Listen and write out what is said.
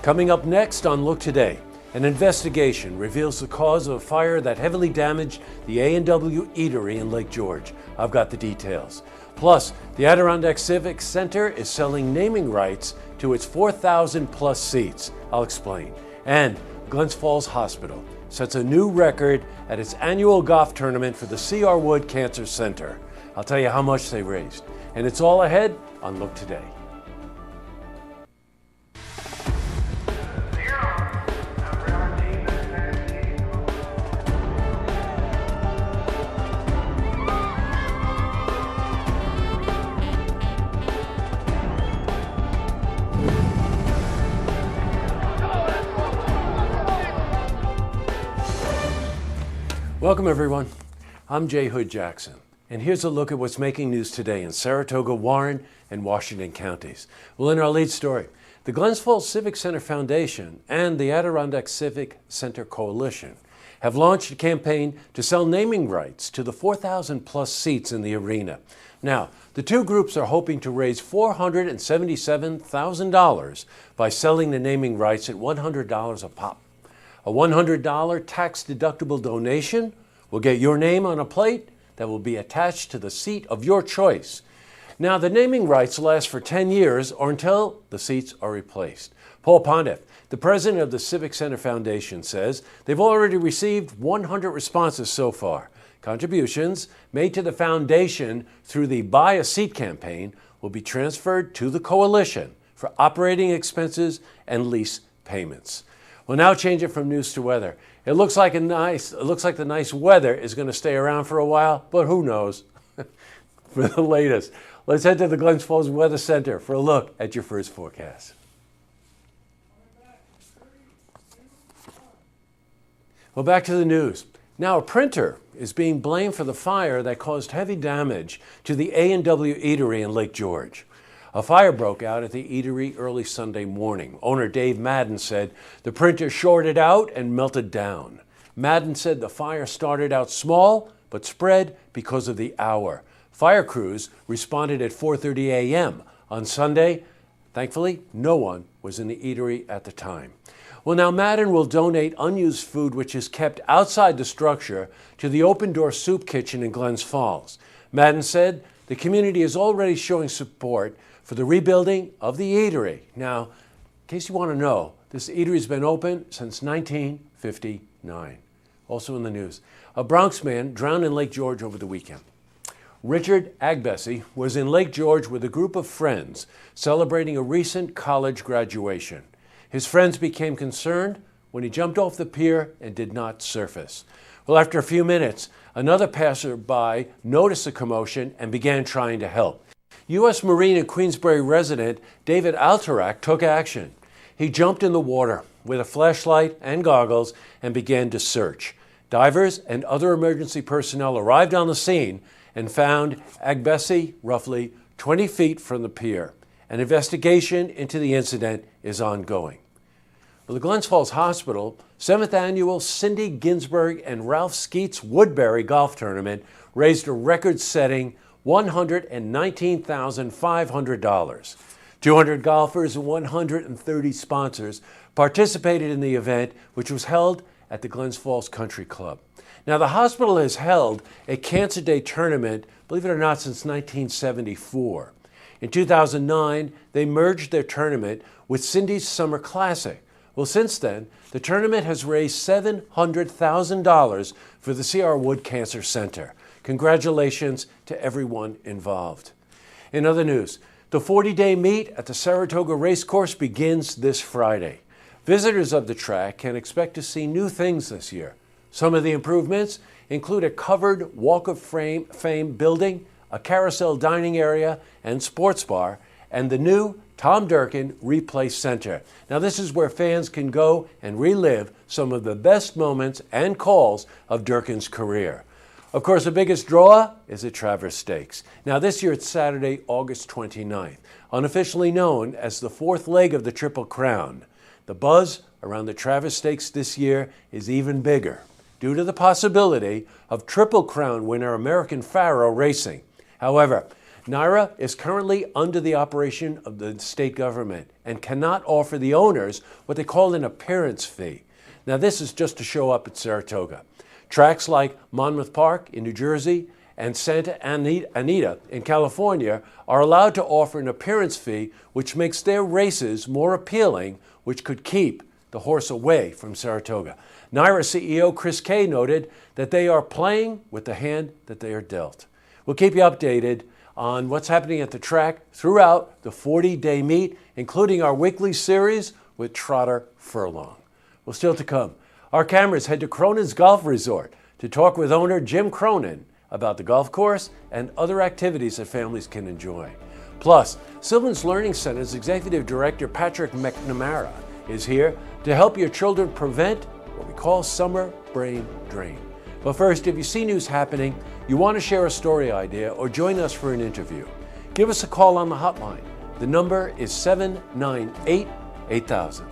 Coming up next on Look Today, an investigation reveals the cause of a fire that heavily damaged the A&W Eatery in Lake George. I've got the details. Plus, the Adirondack Civic Center is selling naming rights to its 4,000 plus seats. I'll explain. And Glens Falls Hospital sets a new record at its annual golf tournament for the C.R. Wood Cancer Center. I'll tell you how much they raised. And it's all ahead on Look Today. Welcome, everyone. I'm Jay Hood Jackson, and here's a look at what's making news today in Saratoga, Warren, and Washington counties. Well, in our lead story, the Glens Falls Civic Center Foundation and the Adirondack Civic Center Coalition have launched a campaign to sell naming rights to the 4,000 plus seats in the arena. Now, the two groups are hoping to raise $477,000 by selling the naming rights at $100 a pop. A $100 tax-deductible donation will get your name on a plate that will be attached to the seat of your choice. Now, the naming rights last for 10 years or until the seats are replaced. Paul Pondiff, the president of the Civic Center Foundation, says they've already received 100 responses so far. Contributions made to the foundation through the Buy a Seat campaign will be transferred to the coalition for operating expenses and lease payments. We'll now change it from news to weather. It looks like the nice weather is going to stay around for a while, but who knows? For the latest, let's head to the Glens Falls Weather Center for a look at your first forecast. Well, back to the news. Now, a printer is being blamed for the fire that caused heavy damage to the A&W Eatery in Lake George. A fire broke out at the eatery early Sunday morning. Owner Dave Madden said the printer shorted out and melted down. Madden said the fire started out small but spread because of the hour. Fire crews responded at 4:30 a.m. on Sunday. Thankfully, no one was in the eatery at the time. Well, now Madden will donate unused food which is kept outside the structure to the Open Door Soup Kitchen in Glens Falls. Madden said the community is already showing support for the rebuilding of the eatery. Now, in case you want to know, this eatery has been open since 1959. Also in the news, a Bronx man drowned in Lake George over the weekend. Richard Agbesi was in Lake George with a group of friends celebrating a recent college graduation. His friends became concerned when he jumped off the pier and did not surface. Well, after a few minutes, another passerby noticed the commotion and began trying to help. U.S. Marine and Queensbury resident David Alterac took action. He jumped in the water with a flashlight and goggles and began to search. Divers and other emergency personnel arrived on the scene and found Agbesi roughly 20 feet from the pier. An investigation into the incident is ongoing. Well, the Glens Falls Hospital 7th Annual Cindy Ginsburg and Ralph Skeets Woodbury Golf Tournament raised a record-setting $119,500. 200 golfers and 130 sponsors participated in the event, which was held at the Glens Falls Country Club. Now, the hospital has held a Cancer Day tournament, believe it or not, since 1974. In 2009, they merged their tournament with Cindy's Summer Classic. Well, since then, the tournament has raised $700,000 for the C.R. Wood Cancer Center. Congratulations to everyone involved. In other news, the 40-day meet at the Saratoga Racecourse begins this Friday. Visitors of the track can expect to see new things this year. Some of the improvements include a covered Walk of Fame building, a carousel dining area and sports bar, and the new Tom Durkin Replay Center. Now, this is where fans can go and relive some of the best moments and calls of Durkin's career. Of course, the biggest draw is the Travers Stakes. Now, this year it's Saturday, August 29th, unofficially known as the fourth leg of the Triple Crown. The buzz around the Travers Stakes this year is even bigger due to the possibility of Triple Crown winner American Pharoah racing. However, NYRA is currently under the operation of the state government and cannot offer the owners what they call an appearance fee. Now, this is just to show up at Saratoga. Tracks like Monmouth Park in New Jersey and Santa Anita in California are allowed to offer an appearance fee, which makes their races more appealing, which could keep the horse away from Saratoga. NYRA CEO Chris Kay noted that they are playing with the hand that they are dealt. We'll keep you updated on what's happening at the track throughout the 40-day meet, including our weekly series with Trotter Furlong. Well, still to come, our cameras head to Cronin's Golf Resort to talk with owner Jim Cronin about the golf course and other activities that families can enjoy. Plus, Sylvan's Learning Center's Executive Director Patrick McNamara is here to help your children prevent what we call summer brain drain. But first, if you see news happening, you want to share a story idea or join us for an interview, give us a call on the hotline. The number is 798-8000.